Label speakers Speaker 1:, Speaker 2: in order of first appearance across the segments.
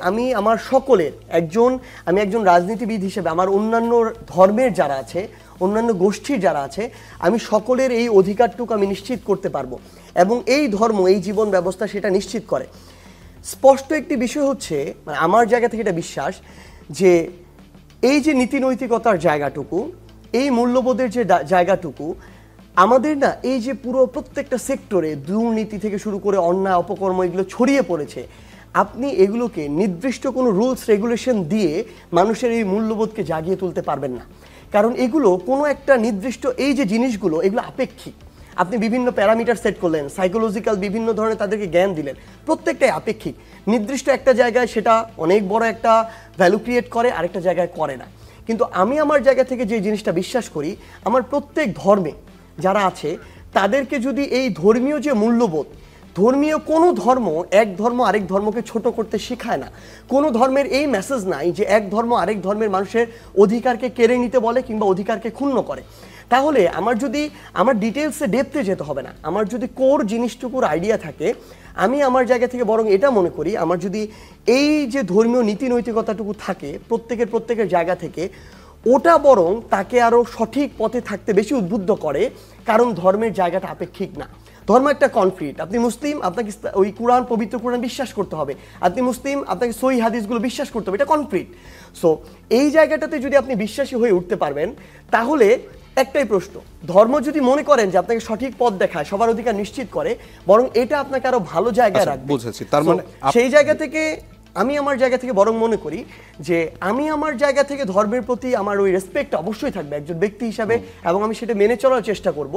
Speaker 1: আমি আমার সকলের আমি একজন রাজনীতিবিদ হিসেবে আমার অন্যান্য ধর্মের যারা আছে, অন্যান্য গোষ্ঠীর যারা আছে, আমি সকলের এই অধিকারটুকু আমি নিশ্চিত করতে পারবো এবং এই ধর্ম, এই জীবন ব্যবস্থা সেটা নিশ্চিত করে। স্পষ্ট একটি বিষয় হচ্ছে, মানে আমার জায়গা থেকে এটা বিশ্বাস যে এই যে নীতি নৈতিকতার জায়গাটুকু, এই মূল্যবোধের যে জায়গাটুকু, আমাদের না এই যে পুরো প্রত্যেকটা সেক্টরে দুর্নীতি থেকে শুরু করে অন্যায় অপকর্ম এগুলো ছড়িয়ে পড়েছে, আপনি এগুলোকে নির্দিষ্ট কোনো রুলস রেগুলেশন দিয়ে মানুষের এই মূল্যবোধকে জাগিয়ে তুলতে পারবেন না। কারণ এগুলো কোনো একটা নির্দিষ্ট এই যে জিনিসগুলো এগুলো আপেক্ষিক। আপনি বিভিন্ন প্যারামিটার সেট করলেন, সাইকোলজিক্যাল বিভিন্ন ধরনের তাদেরকে জ্ঞান দিলেন, প্রত্যেকটাই আপেক্ষিক। নির্দিষ্ট একটা জায়গায় সেটা অনেক বড় একটা ভ্যালু ক্রিয়েট করে, আরেকটা জায়গায় করে না। কিন্তু আমি আমার জায়গা থেকে যে জিনিসটা বিশ্বাস করি, আমার প্রত্যেক ধর্মে যারা আছে তাদেরকে যদি এই ধর্মীয় যে মূল্যবোধ, ধর্মীয় কোনো ধর্ম এক ধর্ম আরেক ধর্মকে ছোট করতে শেখায় না। কোনো ধর্মের এই মেসেজ নাই যে এক ধর্ম আরেক ধর্মের মানুষের অধিকারকে কেড়ে নিতে বলে কিংবা অধিকারকে ক্ষুণ্ণ করে। তাহলে আমার ডিটেলসে ডেপথে যেতে হবে না। আমার যদি কোর জিনিসটুকুর আইডিয়া থাকে, আমি আমার জায়গা থেকে বরং এটা মনে করি, আমার যদি এই যে ধর্মীয় নীতি নৈতিকতাটুকু থাকে প্রত্যেকের জায়গা থেকে, ওটা বরং তাকে আরও সঠিক পথে থাকতে বেশি উদ্বুদ্ধ করে। কারণ ধর্মের জায়গাটা আপেক্ষিক না, ধর্ম একটা কনক্রিট। আপনি মুসলিম, আপনাকে ওই কোরআন, পবিত্র কোরআন বিশ্বাস করতে হবে। আপনি মুসলিম, আপনাকে সহিহ হাদিসগুলো বিশ্বাস করতে হবে, এটা কনক্রিট। সো এই জায়গাটাতে যদি আপনি বিশ্বাসী হয়ে উঠতে পারবেন, তাহলে একটাই প্রশ্ন, ধর্ম যদি মনে করেন যে আপনাকে সঠিক পথ দেখায়, সবার অধিকার নিশ্চিত করে, বরং এটা আপনাকে আরো ভালো জায়গায় রাখবে।
Speaker 2: বুঝেছি। তার মানে
Speaker 1: সেই জায়গা থেকে আমি আমার জায়গা থেকে বরং মনে করি যে আমি আমার জায়গা থেকে ধর্মের প্রতি আমার ওই রেসপেক্ট অবশ্যই থাকবে একজন ব্যক্তি হিসাবে, এবং আমি সেটা মেনে চলার চেষ্টা করব।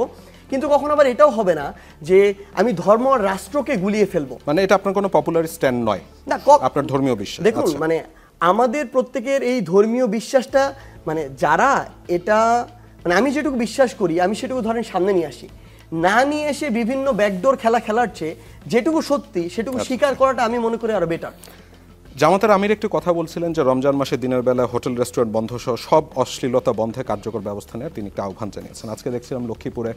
Speaker 1: কিন্তু কখনো আবার এটাও হবে না যে আমি ধর্ম আর রাষ্ট্রকে গুলিয়ে ফেলবো।
Speaker 2: মানে এটা আপনার কোনো পপুলার স্ট্যান্ড নয় না, আপনার ধর্মীয় বিশ্বাস।
Speaker 1: দেখুন, মানে আমাদের প্রত্যেকের এই ধর্মীয় বিশ্বাসটা, মানে যারা এটা, মানে আমি যেটুকু বিশ্বাস করি আমি সেটুকু ধরেন সামনে নিয়ে আসি, না নিয়ে এসে বিভিন্ন ব্যাকডোর খেলার চেয়ে যেটুকু সত্যি সেটুকু স্বীকার করাটা আমি মনে করি আরো বেটার।
Speaker 2: জামাতের আমির একটি কথা বলছিলেন যে রমজান মাসে দিনের বেলা হোটেল রেস্টুরেন্ট বন্ধ সহ সব অশ্লীলতা বন্ধে কার্যকর ব্যবস্থা নেওয়ার তিনি একটা আহ্বান জানিয়েছেন। আজকে দেখছিলাম লক্ষ্মীপুরে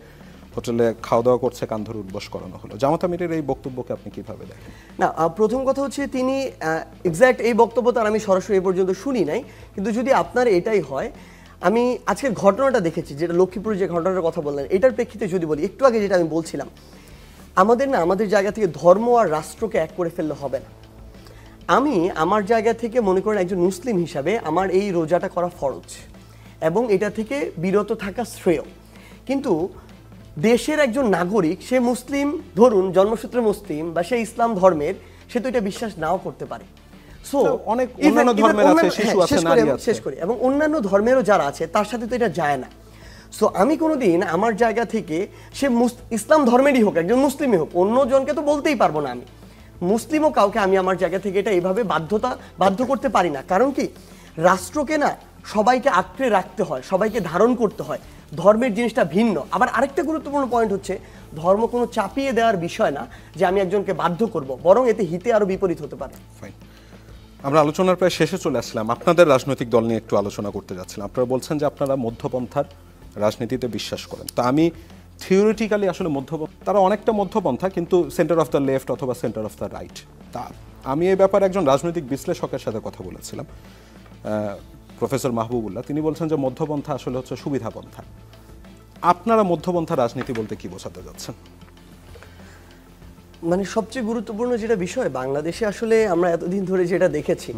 Speaker 2: হোটেলে খাওয়া দাওয়া করছে, কান ধরে উঠবস করানো হলো। জামাত আমিরের এই বক্তব্যকে আপনি কিভাবে দেখেন?
Speaker 1: না, প্রথম কথা হচ্ছে তিনি এক্স্যাক্ট এই বক্তব্য তার আমি সরাসরি এ পর্যন্ত শুনি নাই। কিন্তু যদি আপনার এটাই হয়, আমি আজকের ঘটনাটা দেখেছি, যেটা লক্ষ্মীপুরে যে ঘটনাটার কথা বললেন, এটার প্রেক্ষিতে যদি বলি, একটু আগে যেটা আমি বলছিলাম, আমাদের জায়গা থেকে ধর্ম আর রাষ্ট্রকে এক করে ফেললে হবে না। আমি আমার জায়গা থেকে মনে করেন একজন মুসলিম হিসাবে আমার এই রোজাটা করা ফরজ এবং এটা থেকে বিরত থাকা শ্রেয়। কিন্তু দেশের একজন নাগরিক, সে মুসলিম, ধরুন জন্মসূত্রে মুসলিম, বা সে ইসলাম ধর্মের, সে তো এটা বিশ্বাস নাও করতে পারে। সো
Speaker 2: অনেক অন্যান্য ধর্মের আছে, শিশু আছে, নারী আছে,
Speaker 1: শেষ করি, এবং অন্যান্য ধর্মেরও যারা আছে তার সাথে তো এটা যায় না। সো আমি কোনোদিন আমার জায়গা থেকে, সে ইসলাম ধর্মেরই হোক, একজন মুসলিমই হোক, অন্য জনকে তো বলতেই পারবো না, আমি মুসলিমও কাউকে আমি আমার জায়গা থেকে এটা এইভাবে বাধ্য করতে পারি না। কারণ কি, রাষ্ট্রকে না সবাইকে আঁকড়ে রাখতে হয়, সবাইকে ধারণ করতে হয়। ধর্মের জিনিসটা ভিন্ন। আবার আরেকটা গুরুত্বপূর্ণ পয়েন্ট হচ্ছে, ধর্ম কোনো চাপিয়ে দেওয়ার বিষয় না যে আমি একজনকে বাধ্য করব, বরং এতে হিতে আরো বিপরীত হতে পারে।
Speaker 2: আমরা আলোচনার প্রায় শেষে চলে আসলাম। আপনাদের রাজনৈতিক দল নিয়ে একটু আলোচনা করতে যাচ্ছিলাম। আপনারা বলছেন যে আপনারা মধ্যপন্থার রাজনীতিতে বিশ্বাস করেন। তো আমি থিওরিটিক্যালি আসলে তারা অনেকটা মধ্যপন্থা, কিন্তু সেন্টার অফ দ্য লেফট অথবা সেন্টার অফ দ্য রাইট। তা আমি এই ব্যাপারে একজন রাজনৈতিক বিশ্লেষকের সাথে কথা বলেছিলাম, প্রফেসর মাহবুবুল্লাহ। তিনি বলছেন যে মধ্যপন্থা আসলে হচ্ছে সুবিধাপন্থা। আপনারা মধ্যপন্থা রাজনীতি বলতে কি বোঝাতে যাচ্ছেন?
Speaker 1: মানে সবচেয়ে গুরুত্বপূর্ণ যেটা বিষয়, বাংলাদেশে আসলে আমরা এতদিন ধরে যেটা দেখেছি,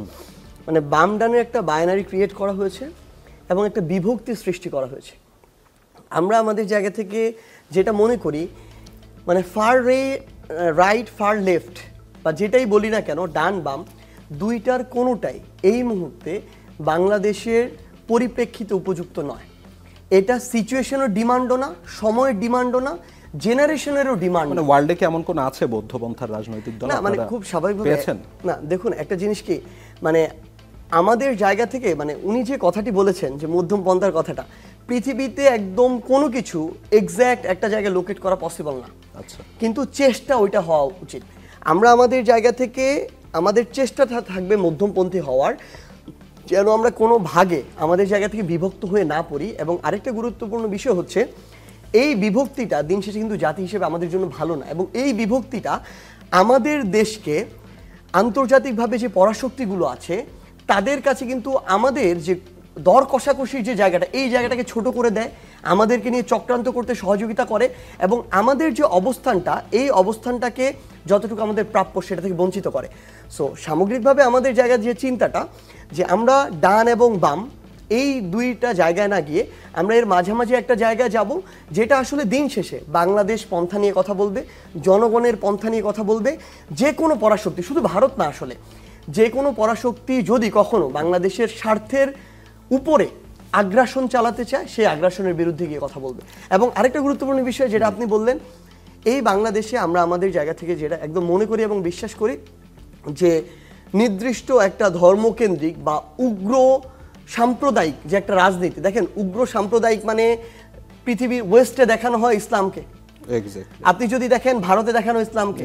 Speaker 1: মানে বাম ডানের একটা বায়নারি ক্রিয়েট করা হয়েছে এবং একটা বিভক্তি সৃষ্টি করা হয়েছে। আমরা আমাদের জায়গা থেকে যেটা মনে করি, মানে ফার রাইট ফার লেফট বা যেটাই বলি না কেন, ডান বাম, দুইটার কোনোটাই এই মুহূর্তে বাংলাদেশের পরিপ্রেক্ষিতে উপযুক্ত নয়। এটা সিচুয়েশনের ডিমান্ডও না, সময়ের ডিমান্ডও না, জেনারেশনেরও ডিমান্ড।
Speaker 2: মানে ওয়ার্ল্ডে কি এমন কোন আছে বৌদ্ধপন্থার রাজনৈতিক দল?
Speaker 1: না, মানে খুব স্বাভাবিকভাবে না। দেখুন, একটা জিনিস কি, মানে আমাদের জায়গা থেকে, মানে উনি যে কথাটি বলেছেন যে মধ্যম পন্থার কথাটা, পৃথিবীতে একদম কোনো কিছু এক্স্যাক্ট একটা জায়গায় লোকেট করা পসিবল না।
Speaker 2: আচ্ছা,
Speaker 1: কিন্তু চেষ্টা ওইটা হওয়া উচিত। আমরা আমাদের জায়গা থেকে আমাদের চেষ্টা থাকবে মধ্যমপন্থী হওয়ার, যেন আমরা কোনো ভাগে আমাদের জায়গা থেকে বিভক্ত হয়ে না পড়ি। এবং আরেকটা গুরুত্বপূর্ণ বিষয় হচ্ছে, এই বিভক্তিটা দিন শেষে কিন্তু জাতি হিসেবে আমাদের জন্য ভালো না, এবং এই বিভক্তিটা আমাদের দেশকে আন্তর্জাতিকভাবে যে পরাশক্তিগুলো আছে তাদের কাছে কিন্তু আমাদের যে দর কষাকষির যে জায়গাটা, এই জায়গাটাকে ছোট করে দেয়, আমাদেরকে নিয়ে চক্রান্ত করতে সহযোগিতা করে এবং আমাদের যে অবস্থানটা, এই অবস্থানটাকে যতটুকু আমাদের প্রাপ্য সেটা থেকে বঞ্চিত করে। সো সামগ্রিকভাবে আমাদের জায়গার যে চিন্তাটা যে আমরা ডান এবং বাম এই দুইটা জায়গায় না গিয়ে আমরা এর মাঝামাঝি একটা জায়গায় যাব, যেটা আসলে দিন শেষে বাংলাদেশ পন্থা নিয়ে কথা বলবে, জনগণের পন্থা নিয়ে কথা বলবে। যে কোনো পরাশক্তি, শুধু ভারত না, আসলে যে কোনো পরাশক্তি যদি কখনো বাংলাদেশের স্বার্থের উপরে আগ্রাসন চালাতে চায়, সেই আগ্রাসনের বিরুদ্ধে গিয়ে কথা বলবে। এবং আরেকটা গুরুত্বপূর্ণ বিষয় যেটা আপনি বললেন, এই বাংলাদেশে আমরা আমাদের জায়গা থেকে যেটা একদম মনে করি এবং বিশ্বাস করি যে নির্দিষ্ট একটা ধর্মকেন্দ্রিক বা উগ্র সাম্প্রদায়িক যে একটা রাজনীতি, দেখেন উগ্র সাম্প্রদায়িক মানে পৃথিবীর ওয়েস্টে দেখানো হয় ইসলামকে, আপনি যদি দেখেন ভারতে দেখানো ইসলামকে,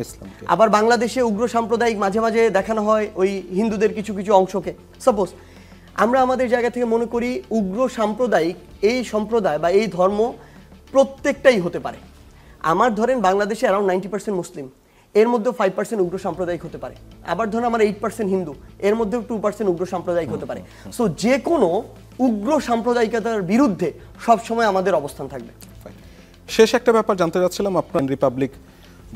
Speaker 1: আবার বাংলাদেশে উগ্র সাম্প্রদায়িক মাঝে মাঝে দেখানো হয় ওই হিন্দুদের কিছু কিছু অংশকে। সাপোজ আমরা আমাদের জায়গা থেকে মনে করি উগ্র সাম্প্রদায়িক এই সম্প্রদায় বা এই ধর্ম প্রত্যেকটাই হতে পারে। আমার ধরেন বাংলাদেশে অ্যারাউন্ড 90% মুসলিম, এর মধ্যেও 5% উগ্র সাম্প্রদায়িক হতে পারে। আবার ধরুন আমার 8% হিন্দু, এর মধ্যেও 2% উগ্র সাম্প্রদায়িক হতে পারে। সো যে কোনো উগ্র সাম্প্রদায়িকতার বিরুদ্ধে সবসময় আমাদের অবস্থান থাকবে।
Speaker 2: শেষ একটা ব্যাপার জানতে চাচ্ছিলাম, আপনার রিপাবলিক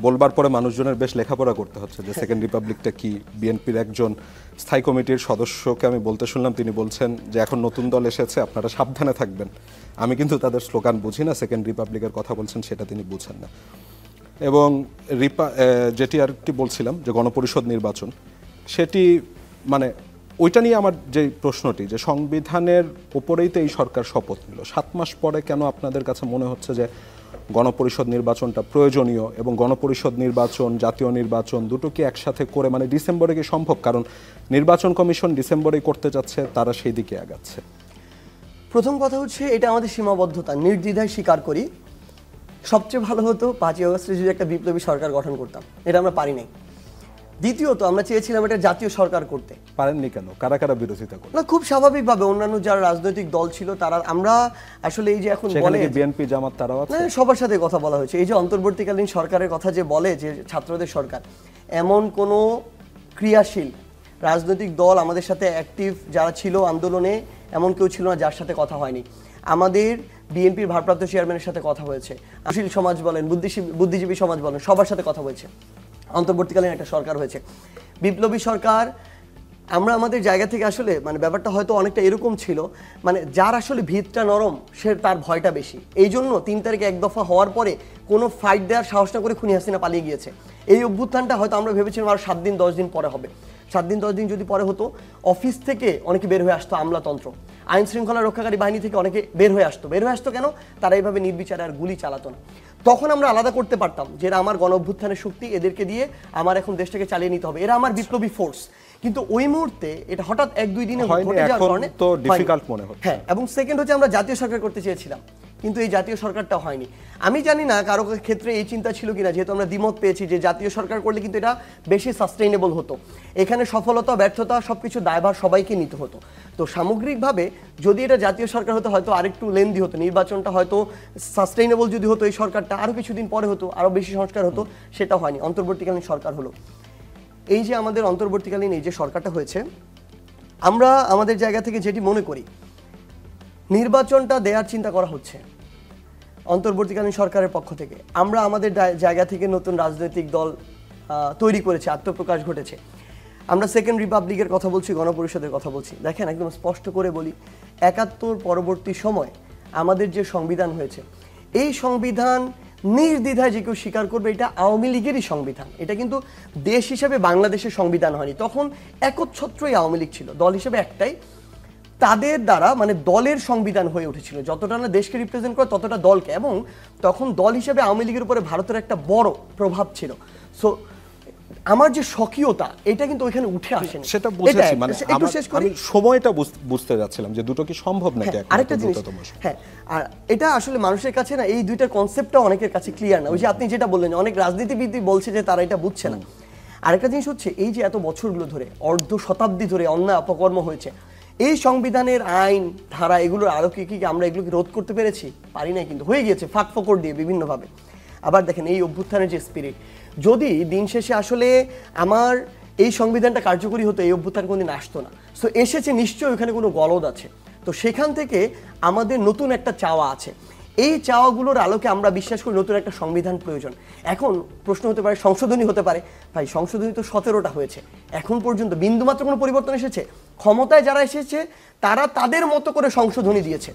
Speaker 2: বলবার পরে মানুষজনের বেশ লেখাপড়া করতে হচ্ছে যে সেকেন্ড রিপাবলিকটা কি। বিএনপির একজন স্থায়ী কমিটির সদস্যকে আমি বলতে শুনলাম, তিনি বলছেন যে এখন নতুন দল এসেছে, আপনারা সাবধানে থাকবেন। আমি কিন্তু তাদের স্লোগান বুঝি না, সেকেন্ড রিপাবলিকের কথা বলছেন সেটা তিনি বুঝেন না। এবং যেটি আরেকটি বলছিলাম যে গণপরিষদ নির্বাচন, সেটি মানে ওইটা নিয়ে আমার যে প্রশ্নটি, যে সংবিধানের উপরেই তো এই সরকার শপথ নিল, 7 মাস পরে কেন আপনাদের কাছে মনে হচ্ছে যে গণপরিষদ নির্বাচনটা প্রয়োজনীয় এবং গণপরিষদ নির্বাচন জাতীয় নির্বাচন দুটো কি একসাথে করে মানে ডিসেম্বরে কি সম্ভব? কারণ নির্বাচন কমিশন ডিসেম্বরেই করতে যাচ্ছে, তারা সেই দিকে আগাচ্ছে।
Speaker 1: প্রথম কথা হচ্ছে এটা আমাদের সীমাবদ্ধতা, নির্দ্বিধায় স্বীকার করি। সবচেয়ে ভালো হতো 5ই আগস্টে যদি একটা বিপ্লবী সরকার গঠন করতাম, এটা আমরা পারি নাই। দ্বিতীয়ত আমরা চেয়েছিলাম একটা জাতীয় সরকার করতে,
Speaker 2: পারেননি কেন? কারা কারা বিরোধিতা করে?
Speaker 1: না, খুব স্বাভাবিকভাবে অন্যান্য যারা রাজনৈতিক দল ছিল তারা, আমরা আসলে এই যে এখন বলে
Speaker 2: বিএনপি জামাত তারাও আছে,
Speaker 1: সবার সাথে কথা বলা হয়েছে। এই যে অন্তর্বর্তীকালীন সরকারের কথা যে বলে যে ছাত্রদের সরকার, এমন কোনো ক্রিয়াশীল রাজনৈতিক দল আমাদের সাথে অ্যাক্টিভ যারা ছিল আন্দোলনে, এমন কেউ ছিল না যার সাথে কথা হয়নি। আমাদের বিএনপির ভারপ্রাপ্ত চেয়ারম্যানের সাথে কথা হয়েছে, সুশীল সমাজ বলেন, বুদ্ধিজীবী সমাজ বলেন, সবার সাথে কথা হয়েছে। অন্তর্বর্তীকালীন একটা সরকার হয়েছে, বিপ্লবী সরকার। আমরা আমাদের জায়গা থেকে আসলে মানে ব্যাপারটা হয়তো অনেকটা এরকম ছিল, মানে যার আসলে ভিতটা নরম সে তার ভয়টা বেশি। এই জন্য 3 তারিখে এক দফা হওয়ার পরে কোনো ফাইট দেওয়ার সাহস না করে খুনি হাসিনা পালিয়ে গিয়েছে। এই অভ্যুত্থানটা হয়তো আমরা ভেবেছিলাম আর 7 দিন 10 দিন পরে হবে। 7 দিন 10 দিন যদি পরে হতো, অফিস থেকে অনেকে বের হয়ে আসতো, আমলাতন্ত্র আইন শৃঙ্খলা রক্ষাকারী বাহিনী থেকে অনেকে বের হয়ে আসতো কেন? তারা এইভাবে নির্বিচারে আর গুলি চালাতো না। তখন আমরা আলাদা করতে পারতাম যে এরা আমার গণ অভ্যুত্থানের শক্তি, এদেরকে দিয়ে আমার এখন দেশটাকে চালিয়ে নিতে হবে, এরা আমার বিপ্লবী ফোর্স। কিন্তু ওই মুহূর্তে এটা হঠাৎ 1-2 দিনে ঘটে যাওয়ার কারণে
Speaker 2: তো ডিফিকাল্ট মনে হচ্ছে।
Speaker 1: হ্যাঁ, এবং সেকেন্ড হচ্ছে আমরা জাতীয় সরকার করতে চেয়েছিলাম, কিন্তু এই জাতীয় সরকারটা হয়নি। আমি জানি না কারো ক্ষেত্রে এই চিন্তা ছিল কিনা, যেহেতু আমরা দ্বিমত পেয়েছি যে জাতীয় সরকার করলে কিন্তু এটা বেশি সাস্টেইনেবল হতো, এখানে সফলতা ব্যর্থতা সবকিছু দায়ভার সবাইকে নিতে হতো। তো সামগ্রিকভাবে যদি এটা জাতীয় সরকার হতো হয়তো আরেকটু লেন্দি হতো, নির্বাচনটা হয়তো সাস্টেইনেবল যদি হতো, এই সরকারটা আরও কিছুদিন পরে হতো, আরও বেশি সংস্কার হতো, সেটা হয়নি। অন্তর্বর্তীকালীন সরকার হলো। এই যে আমাদের অন্তর্বর্তীকালীন এই যে সরকারটা হয়েছে, আমরা আমাদের জায়গা থেকে যেটি মনে করি, নির্বাচনটা দেওয়ার চিন্তা করা হচ্ছে অন্তর্বর্তীকালীন সরকারের পক্ষ থেকে। আমরা আমাদের জায়গা থেকে নতুন রাজনৈতিক দল তৈরি করেছে, আত্মপ্রকাশ ঘটেছে। আমরা সেকেন্ড রিপাবলিকের কথা বলছি, গণপরিষদের কথা বলছি। দেখেন একদম স্পষ্ট করে বলি, 71 পরবর্তী সময় আমাদের যে সংবিধান হয়েছে, এই সংবিধান নির্দ্বিধায় যে কেউ স্বীকার করবে এটা আওয়ামী লীগেরই সংবিধান। এটা কিন্তু দেশ হিসেবে বাংলাদেশের সংবিধান হয়নি, তখন একচ্ছত্রই আওয়ামী লীগ ছিল, দল হিসেবে একটাই। তাদের দ্বারা মানে দলের সংবিধান হয়ে উঠেছিল, যতটা না দেশকে রিপ্রেজেন্ট করে ততটা দলকে, এবং তখন দল হিসেবে আওয়ামী লীগের উপরে ভারতের একটা বড় প্রভাব ছিল। সো আমার যে স্বকীয়তা এটা কিন্তু ওইখানে উঠে আসেনি,
Speaker 2: সেটা বুঝেছি। মানে আমি সময়টা বুঝতে যাচ্ছিলাম যে দুটো কি সম্ভব নাকি।
Speaker 1: আরেকটা জিনিস, হ্যাঁ, আর এটা আসলে মানুষের কাছে না এই দুইটার কনসেপ্টটা অনেকের কাছে ক্লিয়ার না। ওই যে আপনি যেটা বললেন, অনেক রাজনীতিবিদ বলছে যে তারা এটা বুঝছে না। আরেকটা জিনিস হচ্ছে, এই যে এত বছরগুলো ধরে, অর্ধ শতাব্দী ধরে অন্যায় অপকর্ম হয়েছে, এই সংবিধানের আইন ধারা এগুলোর আরো কি আমরা এগুলোকে রোধ করতে পেরেছি? পারি নাই, কিন্তু হয়ে গিয়েছে ফাঁক ফোকর দিয়ে বিভিন্নভাবে। আবার দেখেন এই অভ্যুত্থানের যে স্পিরিট, যদি দিন শেষে আসলে আমার এই সংবিধানটা কার্যকরী হতো এই অভ্যুত্থান কোনদিন আসতো না। সো এসেছে নিশ্চয়ই ওখানে কোনো গলদ আছে। তো সেখান থেকে আমাদের নতুন একটা চাওয়া আছে, এই চাওয়াগুলোর আলোকে আমরা বিশ্বাস করি নতুন একটা সংবিধান প্রয়োজন। এখন প্রশ্ন হতে পারে সংশোধনী হতে পারে, ভাই সংশোধনী তো 17টা হয়েছে, এখন পর্যন্ত বিন্দুমাত্র কোনো পরিবর্তন এসেছে? ক্ষমতায় যারা এসেছে তারা তাদের মতো করে সংশোধনী দিয়েছে।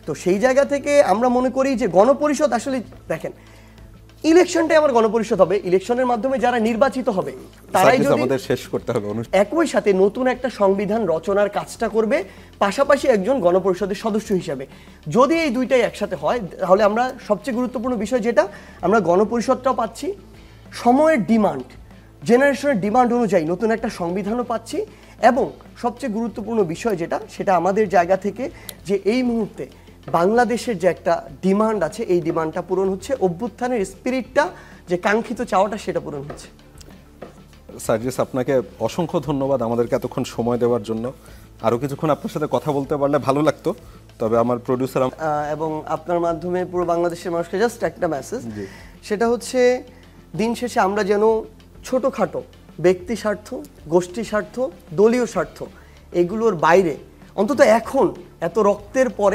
Speaker 1: তো সেই জায়গা থেকে আমরা মনে করি যে গণপরিষদ আসলে দেখেন, ইলেকশনটাই আমার গণপরিষদ হবে, ইলেকশনের মাধ্যমে যারা নির্বাচিত হবে তারাই যদি
Speaker 2: আমাদের শেষ করতে হবে
Speaker 1: একই সাথে নতুন একটা সংবিধান রচনার কাজটা করবে, পাশাপাশি একজন গণপরিষদের সদস্য হিসাবে। যদি এই দুইটাই একসাথে হয় তাহলে আমরা সবচেয়ে গুরুত্বপূর্ণ বিষয় যেটা, আমরা গণপরিষদটাও পাচ্ছি, সময়ের ডিমান্ড, জেনারেশনের ডিমান্ড অনুযায়ী নতুন একটা সংবিধানও পাচ্ছি, এবং সবচেয়ে গুরুত্বপূর্ণ বিষয় যেটা, সেটা আমাদের জায়গা থেকে যে এই মুহূর্তে বাংলাদেশের যে একটা ডিমান্ড আছে, এই ডিমান্ডটা পূরণ হচ্ছে, অভ্যুত্থানের স্পিরিটটা যে কাঙ্ক্ষিত চাওয়াটা সেটা পূরণ হচ্ছে।
Speaker 2: সার্জিস, আপনাকে অসংখ্য ধন্যবাদ আমাদেরকে এতক্ষণ সময় দেওয়ার জন্য। আরও কিছুক্ষণ আপনার সাথে কথা বলতে পারলে ভালো লাগতো, তবে আমার প্রডিউসার
Speaker 1: এবং আপনার মাধ্যমে পুরো বাংলাদেশের মানুষকে জাস্ট একটা মেসেজ, সেটা হচ্ছে দিন শেষে আমরা যেন ছোটোখাটো ব্যক্তি স্বার্থ, গোষ্ঠী স্বার্থ, দলীয় স্বার্থ এগুলোর বাইরে অন্তত এখন এত রক্তের পরে